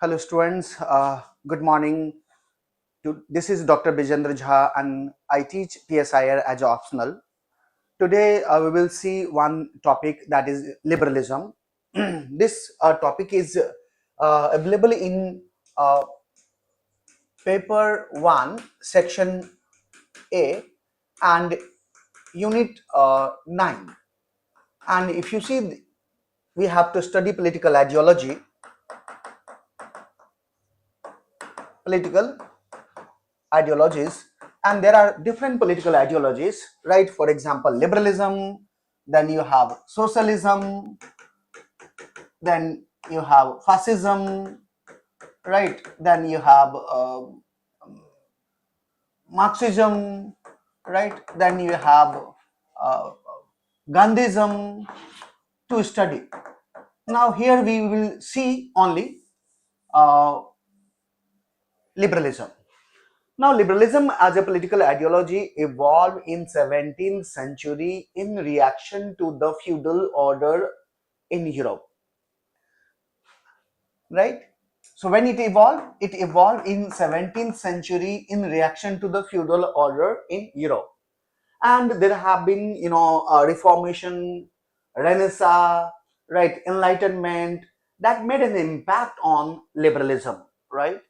Hello students, good morning. This is Dr. Bijendra Jha and I teach PSIR as optional. Today we will see one topic, that is liberalism. This topic is available in uh, paper 1 section A and unit 9. And if you see, we have to study political ideology, political ideologies, and there are different political ideologies, right? For example, liberalism, then you have socialism, then you have fascism, right? Then you have Marxism, right? Then you have uh, Gandhism to study. Now here we will see only uh, liberalism. Now, liberalism as a political ideology evolved in 17th century in reaction to the feudal order in Europe, right? So when it evolved in 17th century in reaction to the feudal order in Europe. And there have been, Reformation, Renaissance, right, Enlightenment that made an impact on liberalism, right?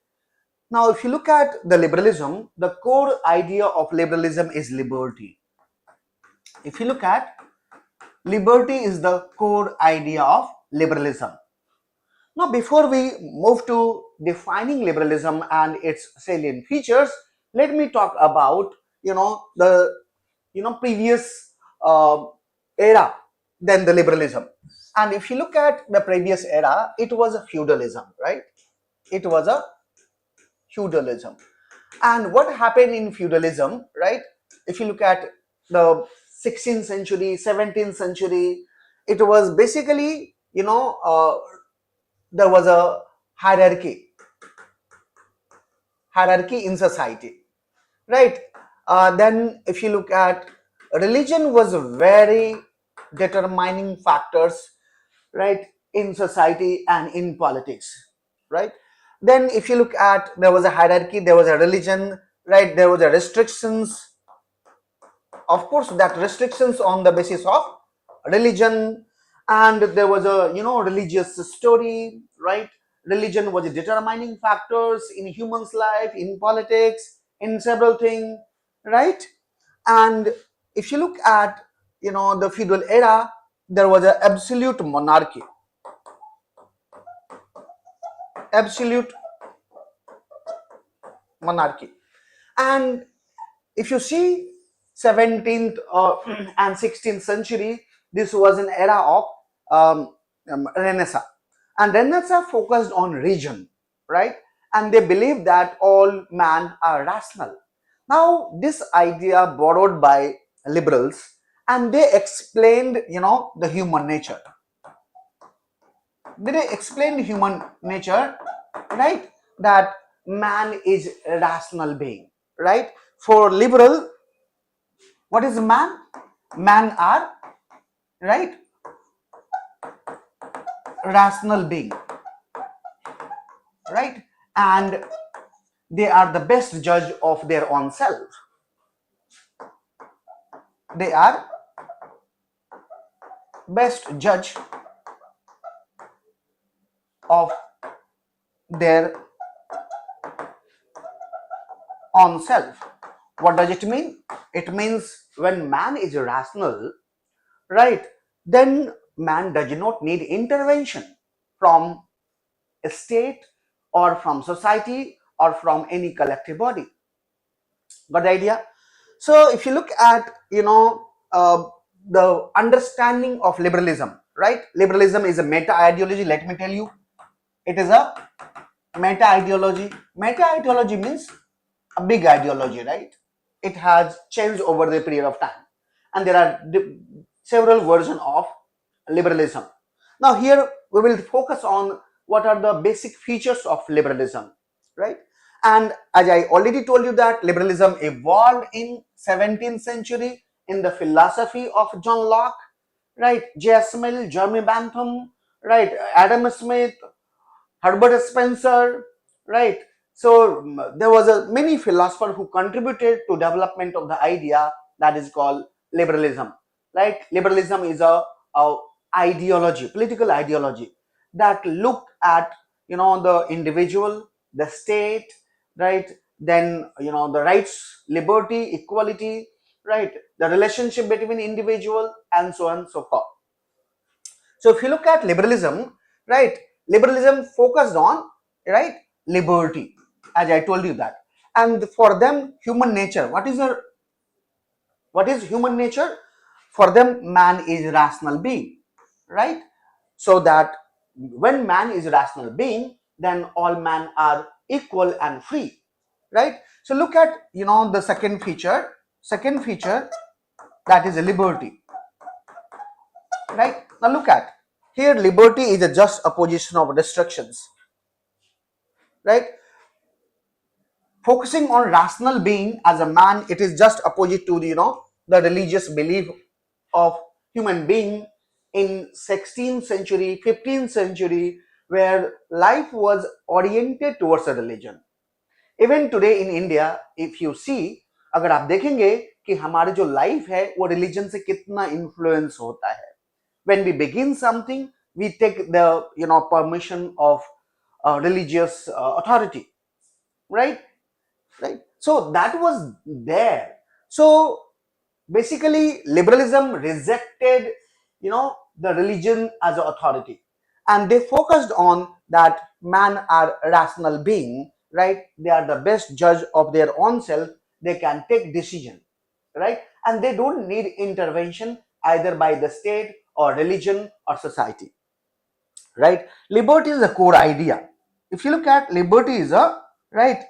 Now, if you look at the liberalism, the core idea of liberalism is liberty. If you look at liberty is the core idea of liberalism. Now, before we move to defining liberalism and its salient features, let me talk about the previous era than the liberalism. And if you look at the previous era, it was a feudalism, right? It was a feudalism. And what happened in feudalism, right? If you look at the 16th century, 17th century, it was basically, there was a hierarchy in society, right? Then if you look at religion was very determining factors, right, in society and in politics, right? Then if you look at, there was a hierarchy, there was a religion, right, there was a restrictions, of course that restrictions on the basis of religion, and there was a religious story, right? Religion was a determining factors in humans life, in politics, in several things, right? And if you look at the feudal era, there was an absolute monarchy, absolute monarchy. And if you see 17th and 16th century, this was an era of Renaissance, and Renaissance focused on reason, right? And they believed that all men are rational. Now this idea borrowed by liberals, and they explained the human nature. They explained human nature, right? That man is a rational being, right? For liberal, what is man? Man are, right, rational being, right? And they are the best judge of their own self. They are best judge of their own self. What does it mean? It means when man is rational, right, then man does not need intervention from a state or from society or from any collective body. Got the idea? So if you look at the understanding of liberalism, right? Liberalism is a meta ideology. Let me tell you, it is a meta ideology. Meta ideology means a big ideology, right? It has changed over the period of time, and there are several versions of liberalism. Now here we will focus on what are the basic features of liberalism, right? And as I already told you that liberalism evolved in 17th century in the philosophy of John Locke, right? J.S. Mill, Jeremy Bentham, right? Adam Smith, Herbert Spencer, right? So there was a many philosopher who contributed to development of the idea that is called liberalism, right? Liberalism is a ideology, political ideology that look at the individual, the state, right? Then the rights, liberty, equality, right? The relationship between individual and so on and so forth. So if you look at liberalism, right, liberalism focused on, right, liberty, as I told you that. And for them, human nature, what is human nature? For them, man is rational being, right? So that when man is rational being, then all men are equal and free, right? So look at the second feature, that is a liberty, right? Now look at here, liberty is a just opposition of restrictions, right? Focusing on rational being as a man, it is just opposite to the religious belief of human being in 16th century, 15th century, where life was oriented towards a religion. Even today in India if you see, अगर आप देखेंगे कि हमारे जो life है वो religion से कितना इन्फ्लुएंस होता है. When we begin something, we take the permission of religious authority, right? So that was there. So basically liberalism rejected the religion as an authority, and they focused on that man are rational being, right? They are the best judge of their own self. They can take decision, right? And they don't need intervention either by the state or religion or society, right? Liberty is a core idea. If you look at liberty is a, right,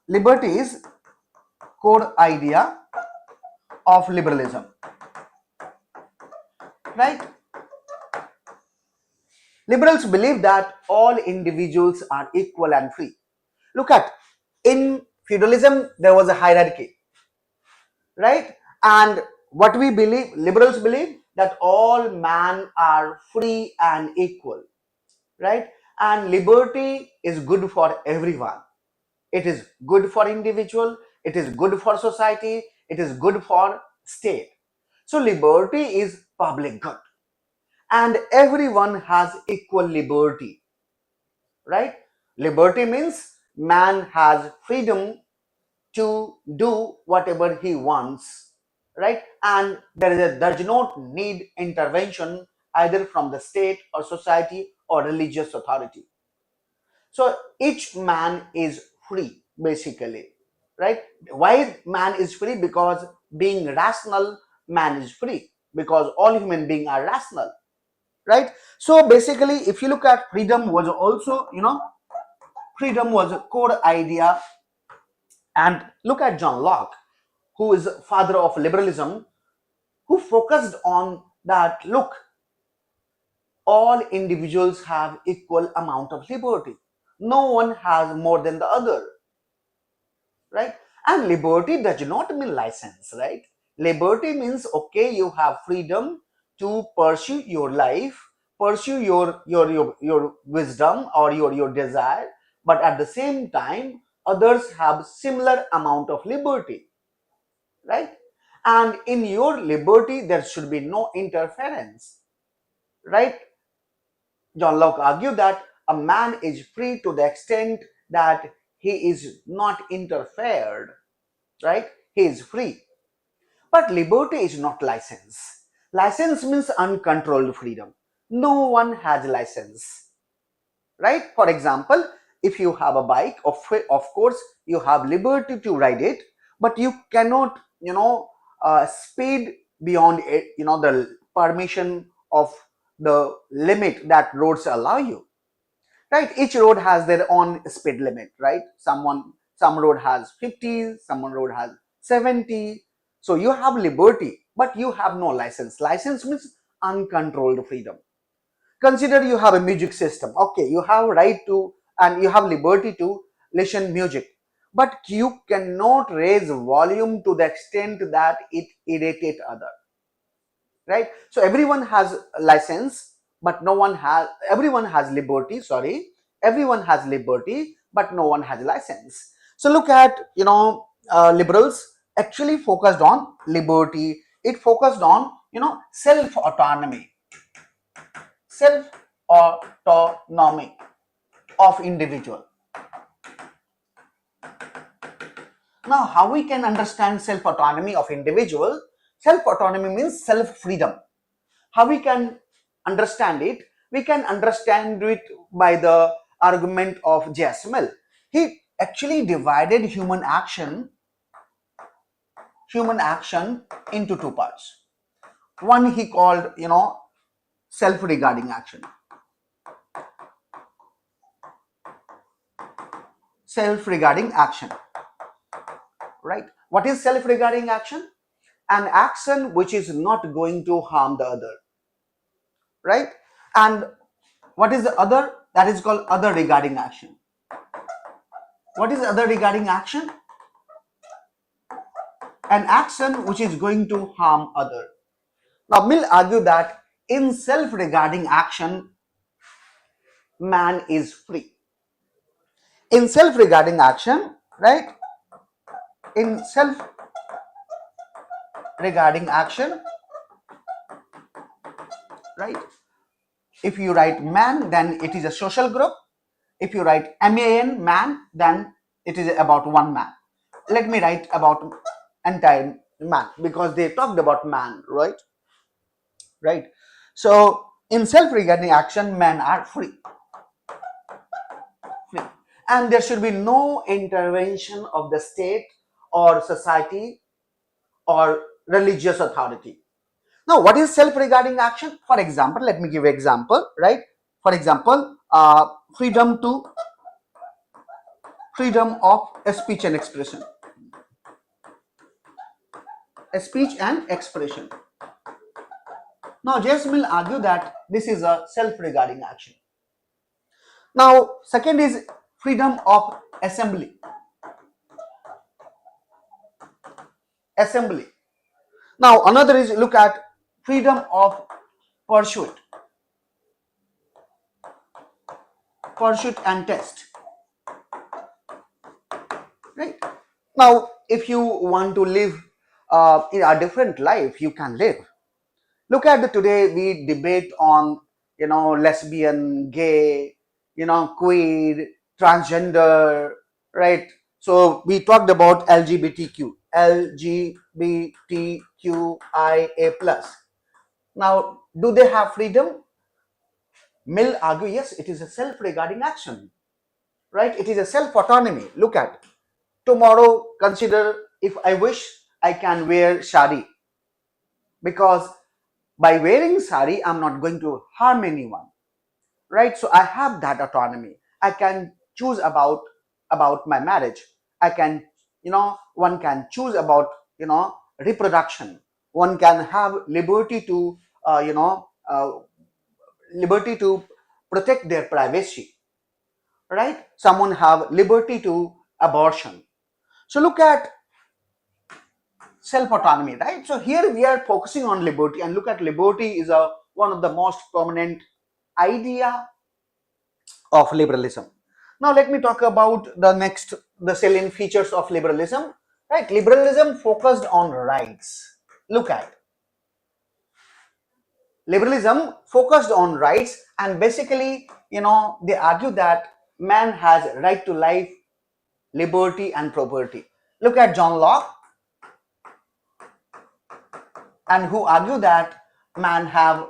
liberty is core idea of liberalism, right? Liberals believe that all individuals are equal and free. Look at, in feudalism, there was a hierarchy, right? And what we believe, liberals believe that all men are free and equal, right? And liberty is good for everyone. It is good for individual, it is good for society, it is good for state. So liberty is public good, and everyone has equal liberty, right? Liberty means man has freedom to do whatever he wants, right? And does not need intervention either from the state or society or religious authority. So each man is free, basically, right? Why man is free? Because being rational, man is free, because all human beings are rational, right? So basically, if you look at freedom was also, freedom was a core idea. And look at John Locke, who is father of liberalism, who focused on that, look, all individuals have equal amount of liberty. No one has more than the other, right? And liberty does not mean license, right? Liberty means, okay, you have freedom to pursue your life, pursue your wisdom or your desire, but at the same time others have similar amount of liberty, right? And in your liberty there should be no interference, right? John Locke argued that a man is free to the extent that he is not interfered, right? He is free. But liberty is not license. License means uncontrolled freedom. No one has license, right? For example, if you have a bike, of course you have liberty to ride it, but you cannot speed beyond it, the permission of the limit that roads allow you, right? Each road has their own speed limit, right? Some road has 50, some road has 70. So you have liberty, but you have no license. License means uncontrolled freedom. Consider you have a music system. Okay, you have right to and you have liberty to listen music, but you cannot raise volume to the extent that it irritate other, right? So everyone has a license, but everyone has liberty, sorry, Everyone has liberty, but no one has license. So look at, liberals actually focused on liberty. It focused on, self autonomy of individual. Now, how we can understand self autonomy of individual? Self autonomy means self freedom. How we can understand it? We can understand it by the argument of J.S. Mill. He actually divided human action into two parts. One he called, self-regarding action. Self-regarding action, right? What is self-regarding action? An action which is not going to harm the other, right? And what is the other? That is called other regarding action. What is other regarding action? An action which is going to harm other. Now, Mill argued that in self-regarding action, man is free. In self-regarding action, right? In self-regarding action, right? If you write man, then it is a social group. If you write man, man, then it is about one man. Let me write about entire man because they talked about man, right? Right. So in self-regarding action, men are free. And there should be no intervention of the state or society or religious authority. Now, what is self-regarding action? For example, let me give an example, right? For example, freedom of speech and expression. Speech and expression. Now, J.S. Mill argued that this is a self-regarding action. Now, second is freedom of assembly. Now, another is look at freedom of pursuit and test. Right. Now, if you want to live in a different life, you can live. Look at the today we debate on, lesbian, gay, queer, transgender, right? So we talked about LGBTQIA+. Now, do they have freedom? Mill argue, yes, it is a self-regarding action, right? It is a self-autonomy. Look at tomorrow, consider if I wish I can wear sari, because by wearing sari, I'm not going to harm anyone, right? So I have that autonomy. I can choose about my marriage. I can, one can choose about, reproduction. One can have liberty to, liberty to protect their privacy, right? Someone have liberty to abortion. So look at self-autonomy, right? So here we are focusing on liberty, and look at liberty is one of the most prominent idea of liberalism. Now let me talk about the salient features of liberalism, right? Liberalism focused on rights. Look at liberalism focused on rights, and basically, they argue that man has right to life, liberty, and property. Look at John Locke, and who argue that man has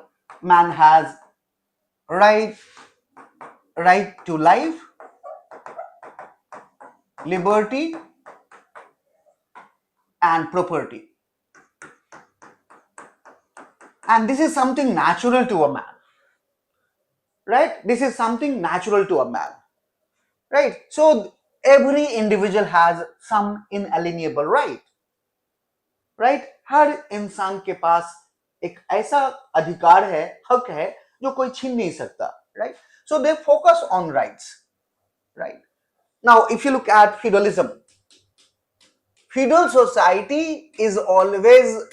right to life, liberty, and property. And this is something natural to a man, right? This is something natural to a man, right? So every individual has some inalienable right, right? हर इंसान के पास एक ऐसा अधिकार है, हक है, जो कोई छीन नहीं सकता, right? So they focus on rights, right? Now, if you look at feudalism, feudal society is always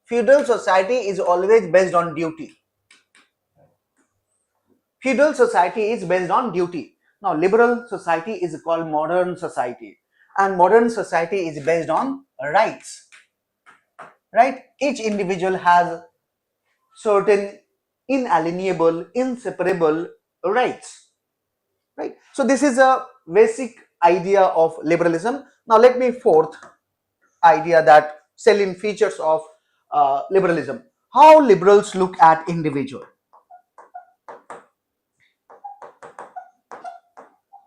based on duty. Feudal society is based on duty. Now, liberal society is called modern society, and modern society is based on rights, right? Each individual has certain inalienable, inseparable rights, right? So this is a basic idea of liberalism. Now let me fourth idea, that salient features of liberalism. How liberals look at individual,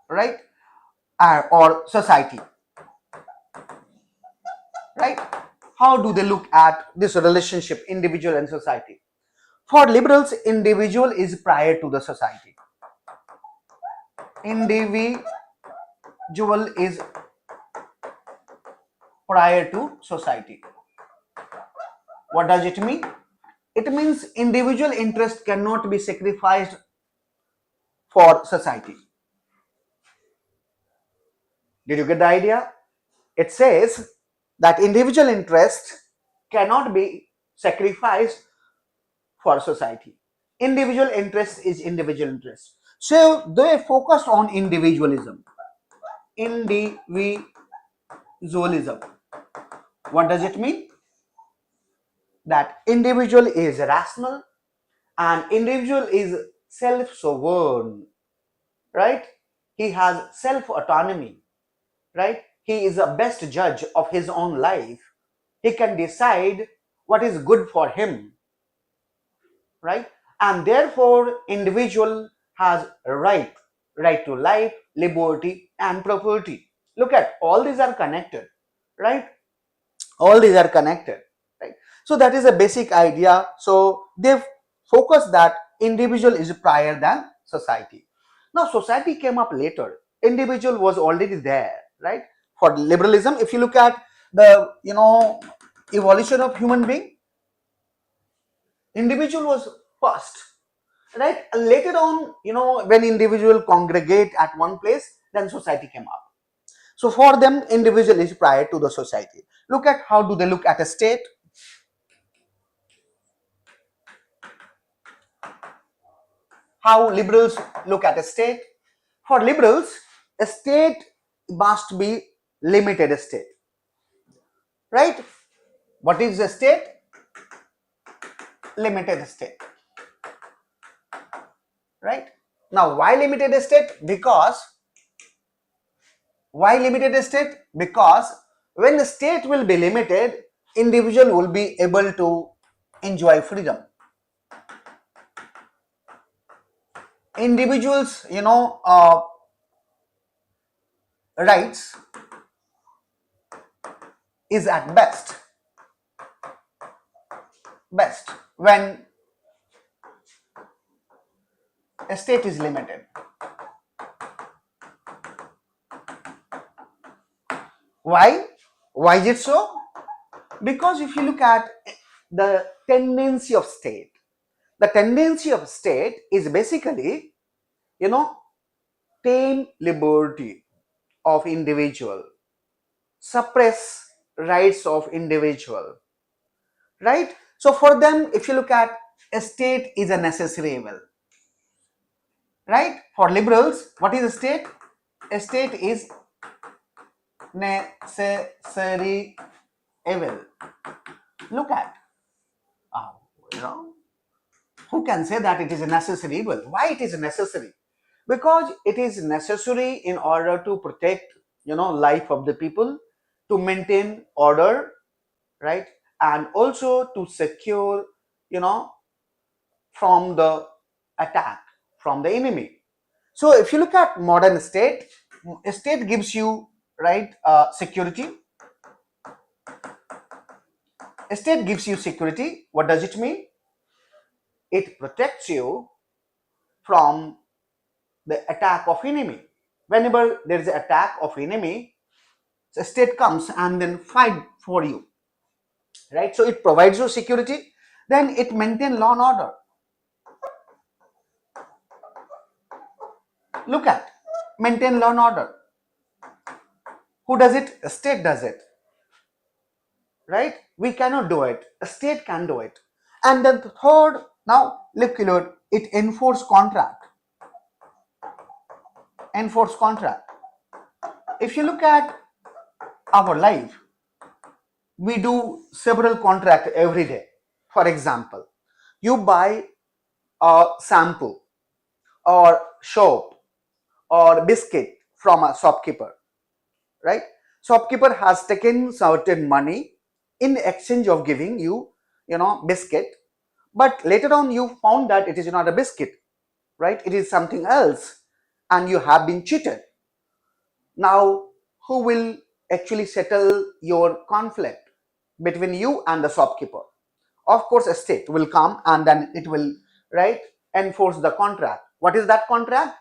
right? Or society, right? How do they look at this relationship, individual and society? For liberals, individual is prior to the society. Individual is prior to society. What does it mean? It means individual interest cannot be sacrificed for society. Did you get the idea? It says that individual interest cannot be sacrificed for society. Individual interest is individual interest. So they focused on individualism. Individualism. What does it mean? That individual is rational and individual is self-sovereign, right? He has self-autonomy, right? He is a best judge of his own life. He can decide what is good for him, right? And therefore, individual has a right to life, liberty, and property. Look at all these are connected, right? All these are connected, right? So that is a basic idea. So they focus that individual is prior than society. Now society came up later. Individual was already there, right? For liberalism, if you look at the evolution of human being, individual was first, right? Later on, when individual congregate at one place, then society came up. So for them, individual is prior to the society. Look at how do they look at a state. How liberals look at a state. For liberals, a state must be limited state, right? What is a state? Limited state, right? Now why limited state? Why limited state? Because when the state will be limited, individual will be able to enjoy freedom. Individuals rights is at best when a state is limited. Why is it so? Because if you look at the tendency of state, the tendency of state is basically tame liberty of individual, suppress rights of individual, right? So for them, if you look at a state is a necessary evil, right? For liberals, what is a state? A state is necessary evil. Look at who can say that it is a necessary evil? Why it is necessary? Because it is necessary in order to protect life of the people, to maintain order, right? And also to secure from the attack from the enemy. So if you look at modern state, a state gives you right security. A state gives you security. What does it mean? It protects you from the attack of enemy. Whenever there is an attack of enemy, the state comes and then fight for you, right? So it provides you security, then it maintains law and order. Look at maintain law and order. Who does it? A state does it, right? We cannot do it. A state can do it. And then the third, now look, it enforce contract. enforce contract. If you look at our life, we do several contracts every day. For example, you buy a shampoo or soap or biscuit from a shopkeeper, right? Shopkeeper has taken certain money in exchange of giving you, biscuit, but later on you found that it is not a biscuit, right? It is something else, and you have been cheated. Now, who will actually settle your conflict between you and the shopkeeper? Of course, a state will come and then it will, right, enforce the contract. What is that contract?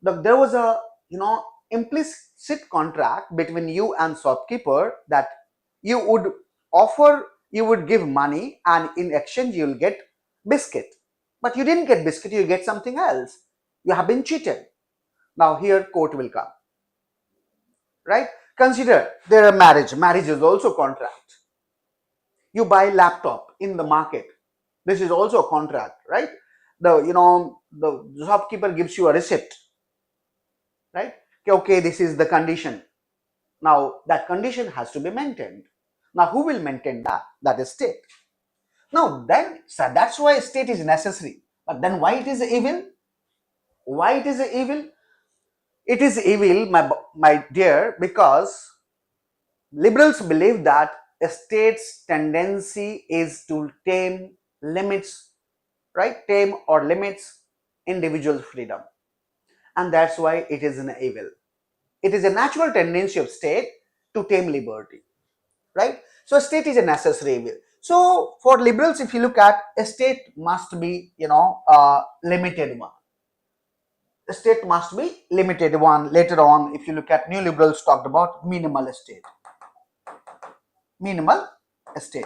There was a, implicit contract between you and shopkeeper that you would you would give money, and in exchange you will get biscuit. But you didn't get biscuit, you get something else. You have been cheated. Now here court will come, right? Consider there a marriage. Marriage is also contract. You buy laptop in the market. This is also a contract, right? The shopkeeper gives you a receipt, right? Okay, this is the condition. Now that condition has to be maintained. Now who will maintain that? That is state. Now then, so that's why state is necessary. But then why it is evil? Why it is evil? It is evil, my dear, because liberals believe that a state's tendency is to tame limits, right? Tame or limits individual freedom. And that's why it is an evil. It is a natural tendency of state to tame liberty, right? So state is a necessary evil. So for liberals, if you look at, a state must be, limited one. The state must be limited one. Later on, if you look at, new liberals talked about minimal state. Minimal state,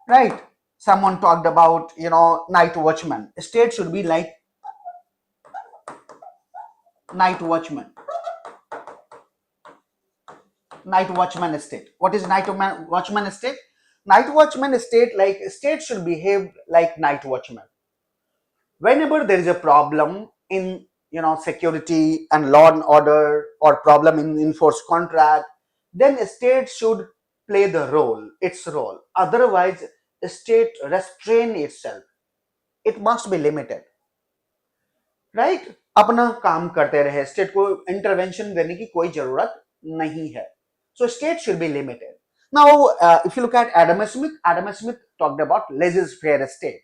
right? Someone talked about, night watchman. A state should be like night watchman. Night watchman state. What is night watchman state? Night watchman state, like state should behave like night watchman. Whenever there is a problem in, security and law and order, or problem in enforced contract, then a state should play its role. Otherwise, a state restrain itself. It must be limited, right? अपना काम करते रहे, state को intervention देने की कोई जरूरत नहीं है. So state should be limited. Now, if you look at Adam Smith talked about laissez-faire state,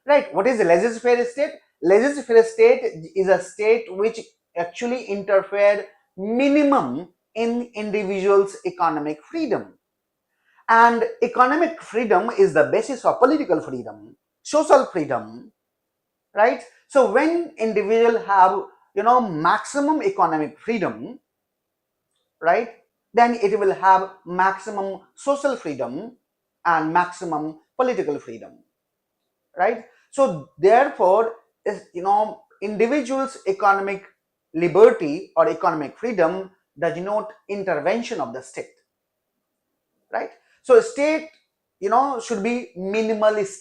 right? What is a laissez-faire state? Laissez-faire state is a state which actually interfered minimum in individuals' economic freedom. And economic freedom is the basis of political freedom, social freedom, right? So when individuals have, maximum economic freedom, right, then it will have maximum social freedom and maximum political freedom, right? So therefore, individuals' economic liberty or economic freedom does not intervention of the state, right? So state, should be minimalist,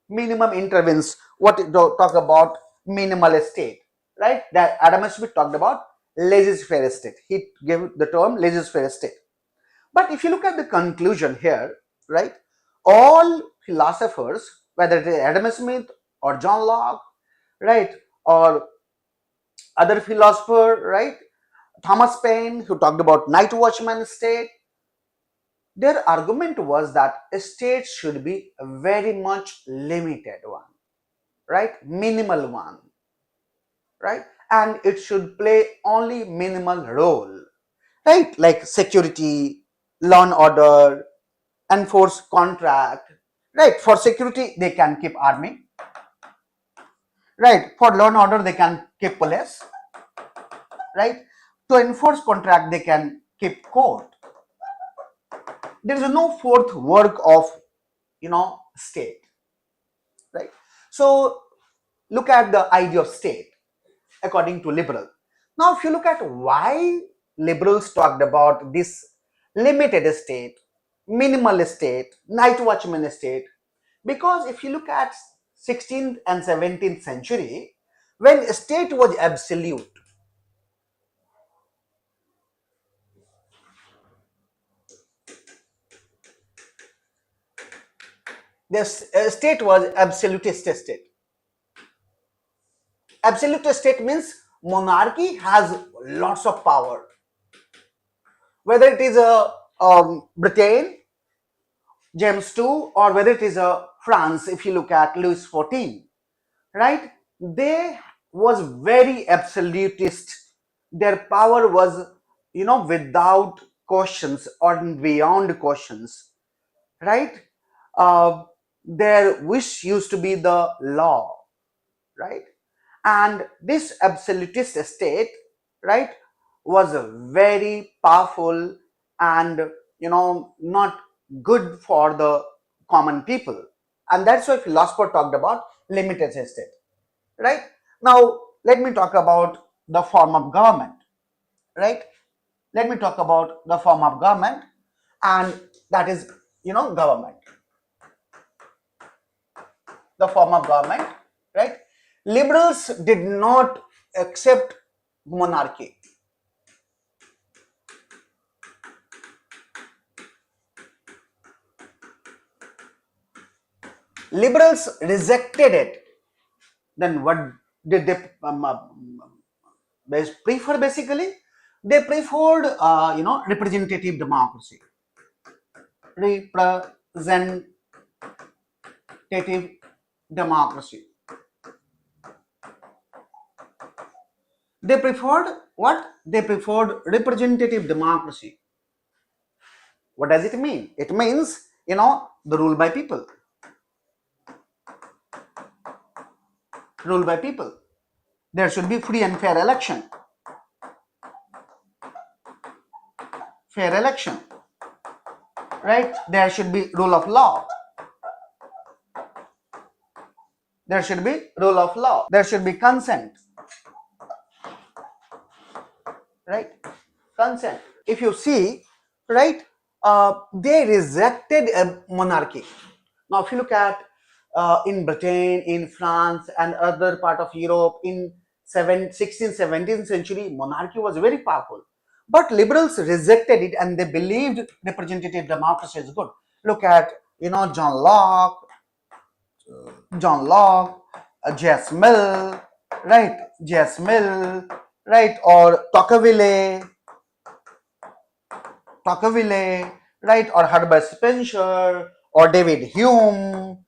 minimum intervenes. What it talk about minimal state, right? That Adam Smith talked about laissez-faire state. He gave the term laissez-faire state. But if you look at the conclusion here, right, all philosophers, whether it is Adam Smith or John Locke, right, or other philosopher, right, Thomas Paine, who talked about night watchman state, their argument was that a state should be a very much limited one, right, minimal one, right, and it should play only minimal role, right, like security, law and order, enforce contract, right? For security they can keep army, right? For law and order they can keep police, right? To enforce contract they can keep court. There is no fourth work of, state, right? So look at the idea of state according to liberal. Now if you look at why liberals talked about this limited state, minimal state, night watchman state, because if you look at 16th and 17th century, when state was absolute, This state was absolutist state. Absolute state means monarchy has lots of power. Whether it is a Britain, James II, or whether it is a France, if you look at Louis XIV, right? They was very absolutist. Their power was, without questions or beyond questions, right? Their wish used to be the law, right? And this absolutist state, right, was very powerful and not good for the common people, and that's why philosopher talked about limited state, right? Now let me talk about the form of government, right? Let me talk about the form of government, and that is government, the form of government, right? Liberals did not accept monarchy. Liberals rejected it. Then what did they prefer? Basically, they preferred representative democracy. Representative democracy. They preferred what? They preferred representative democracy. What does it mean? It means the rule by people. Rule by people. There should be free and fair election. Fair election. Right? There should be rule of law. There should be rule of law. There should be consent. Right? Consent. If you see, right, they rejected a monarchy. Now, if you look at in Britain, in France, and other part of Europe, in 16th, 17th century, monarchy was very powerful. But liberals rejected it, and they believed representative democracy is good. Look at John Locke, J.S. Mill, right? J.S. Mill, right? Or Tocqueville, right? Or Herbert Spencer, or David Hume,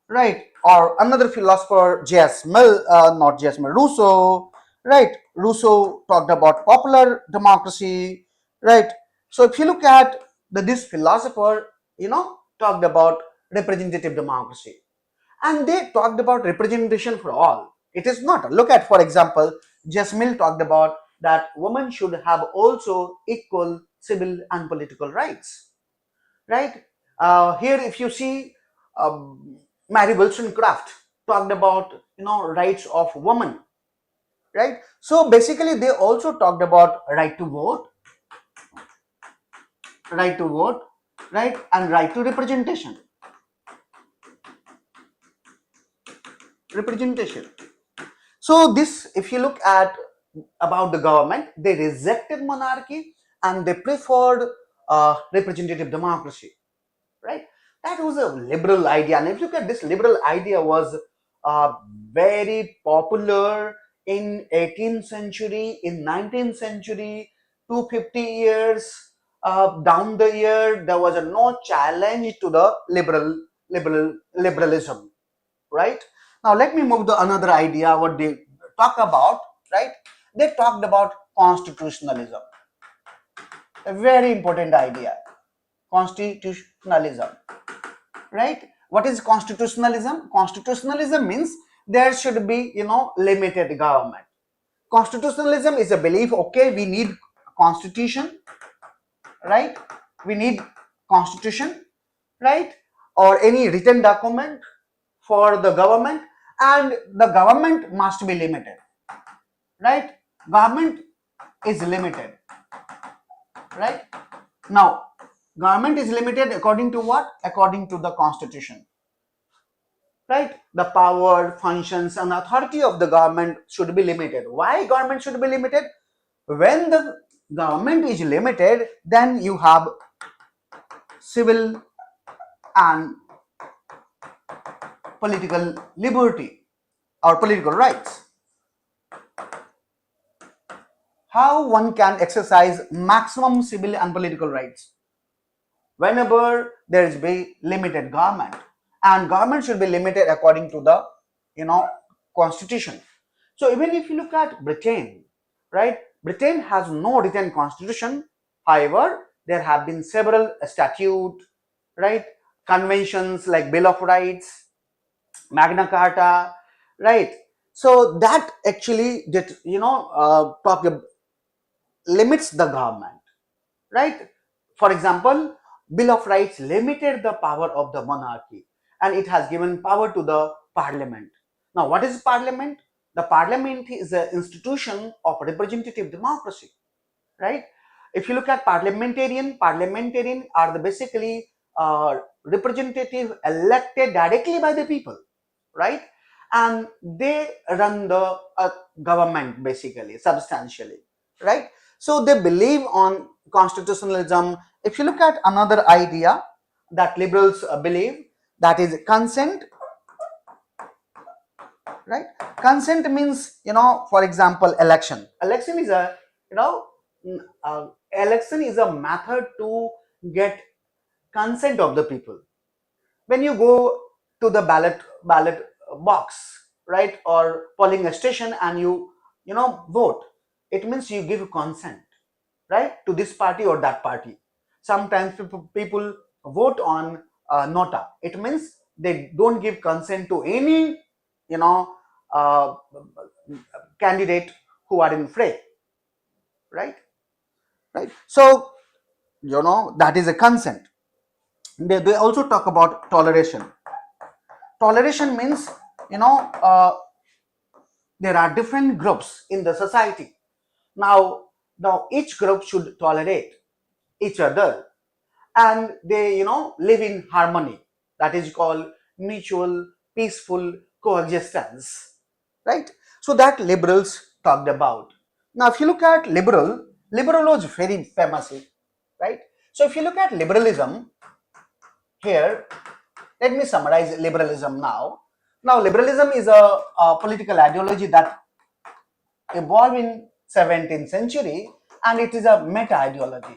right? Or another philosopher, J.S. Mill, not J.S. Mill, Rousseau, right? Rousseau talked about popular democracy, right? So if you look at this philosopher, talked about representative democracy, and they talked about representation for all. It is not. Look at, for example, J.S. Mill talked about that women should have also equal civil and political rights, right? Here, if you see, Mary Wollstonecraft talked about rights of women, right? So basically, they also talked about right to vote, right, and right to representation. So this, if you look at about the government, they rejected monarchy and they preferred representative democracy, right? That was a liberal idea, and if you look at this liberal idea was very popular in 18th century, in 19th century, 250 years down the year, there was no challenge to the liberalism, right? Now let me move to another idea. What they talk about, right? They talked about constitutionalism, a very important idea. Constitutionalism, right? What is constitutionalism? Constitutionalism means there should be limited government. Constitutionalism is a belief, okay, we need constitution, right? We need constitution, right? Or any written document for the government, and the government must be limited, right? Government is limited, right? Now government is limited according to what? According to the constitution, right? The power, functions, and authority of the government should be limited. Why government should be limited? When the government is limited, then you have civil and political liberty or political rights. How one can exercise maximum civil and political rights? Whenever there is be limited government, and government should be limited according to the constitution. So even if you look at Britain, right, Britain has no written constitution. However, there have been several statutes, right, conventions like Bill of Rights, Magna Carta, right. So that actually that limits the government, right. For example, Bill of Rights limited the power of the monarchy, and it has given power to the parliament. Now, what is parliament? The parliament is an institution of representative democracy, right. If you look at parliamentarian are the basically representative elected directly by the people, right, and they run the government basically substantially, right. So they believe on constitutionalism. If you look at another idea that liberals believe, that is consent, right. Consent means, for example, election is a you know election is a method to get consent of the people. When you go to the ballot box, right, or polling station, and you vote, it means you give consent, right, to this party or that party. Sometimes people vote on nota. It means they don't give consent to any you know uh, candidate who are in fray, right. So that is a consent. They also talk about toleration. Toleration means, you know uh, there are different groups in the society. Now each group should tolerate each other, and they live in harmony. That is called mutual peaceful coexistence, right. So that liberals talked about. Now if you look at liberal was very famous, right. So if you look at liberalism here, let me summarize liberalism now. Now liberalism is a political ideology that evolved in 17th century, and it is a meta ideology.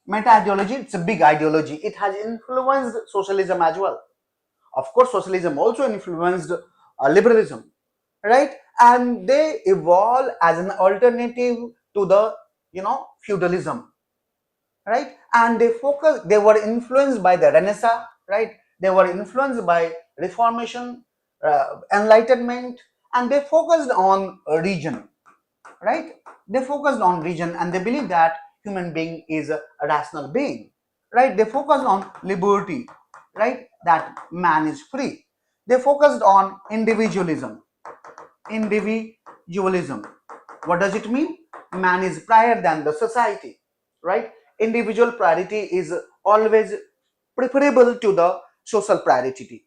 Meta ideology, it's a big ideology. It has influenced socialism as well. Of course, socialism also influenced liberalism, right. And they evolve as an alternative to the feudalism, right. And they were influenced by the Renaissance, right. They were influenced by Reformation, Enlightenment, and they focused on region, right. They focused on region, and they believe that human being is a rational being, right. They focused on liberty, right, that man is free. They focused on individualism. What does it mean? Man is prior than the society, right. Individual priority is always preferable to the social priority.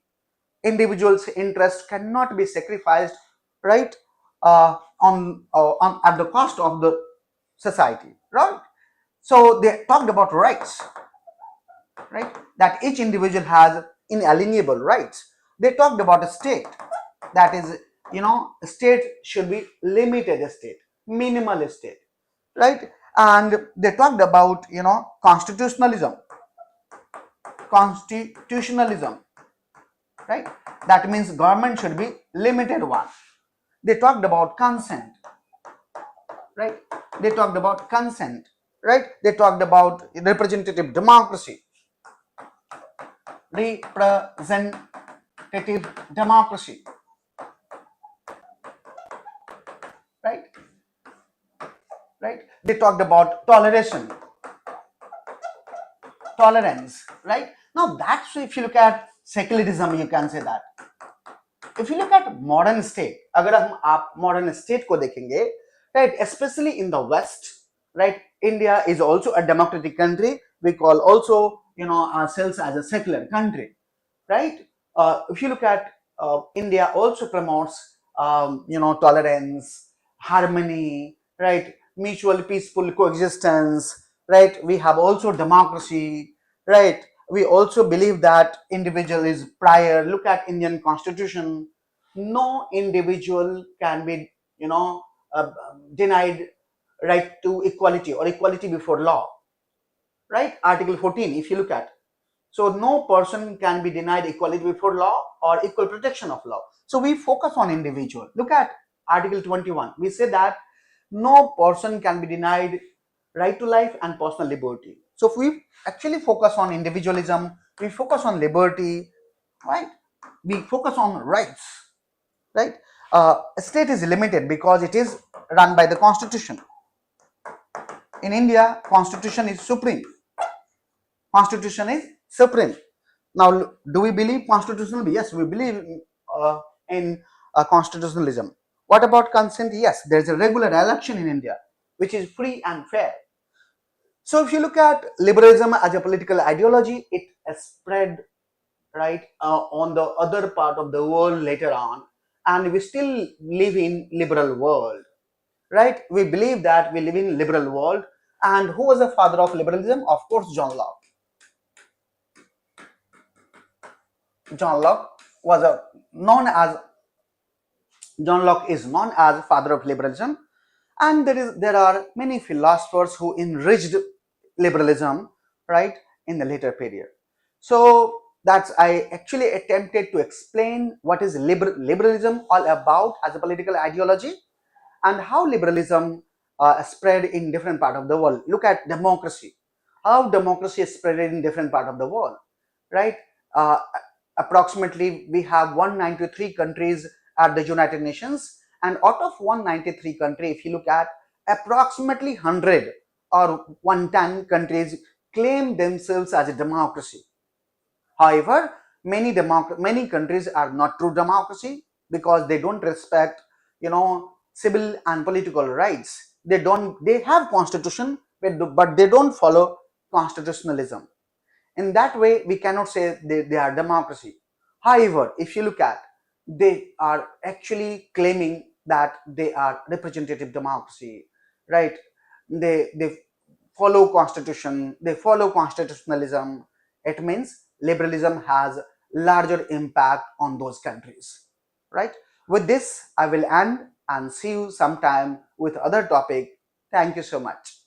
Individual's interest cannot be sacrificed, right, on at the cost of the society, right. So they talked about rights, right, that each individual has inalienable rights. They talked about a state, that is, state should be limited state, minimal state, right. And they talked about constitutionalism, right. That means government should be limited one. They talked about consent, right. They talked about consent, right. They talked about representative democracy, representative democracy, right. They talked about tolerance, right. Now that's, if you look at secularism, you can say that. If you look at modern state, अगर हम आप modern state को देखेंगे, right, especially in the West, right, India is also a democratic country. We call also ourselves as a secular country, right. If you look at India also promotes tolerance, harmony, right, mutual peaceful coexistence, right? We have also democracy, right? We also believe that individual is prior. Look at Indian constitution. No individual can be, uh, denied right to equality or equality before law, right? Article 14, if you look at. So no person can be denied equality before law or equal protection of law. So we focus on individual. Look at Article 21. We say that no person can be denied right to life and personal liberty. So if we actually focus on individualism, we focus on liberty, right? We focus on rights, right? A state is limited because it is run by the constitution. In India, constitution is supreme. Constitution is supreme. Now, do we believe constitutional? Yes, we believe in constitutionalism. What about consent? Yes, there is a regular election in India, which is free and fair. So, if you look at liberalism as a political ideology, it has spread right on the other part of the world later on, and we still live in liberal world, right? We believe that we live in liberal world. And who was the father of liberalism? Of course, John Locke. John Locke was known as John Locke is known as father of liberalism, and there are many philosophers who enriched liberalism, right, in the later period. So that's I actually attempted to explain what is liberalism all about as a political ideology, and how liberalism spread in different part of the world. Look at democracy, how democracy is spread in different part of the world, right? Uh, Approximately we have 193 countries at the United Nations, and out of 193 countries, if you look at, approximately 100 or 110 countries claim themselves as a democracy. However, many countries are not true democracy because they don't respect, civil and political rights. They have constitution, but they don't follow constitutionalism. In that way, we cannot say they are democracy. However, if you look at, they are actually claiming that they are representative democracy, right? They follow constitution, they follow constitutionalism. It means liberalism has larger impact on those countries, right? With this, I will end and see you sometime with other topic. Thank you so much.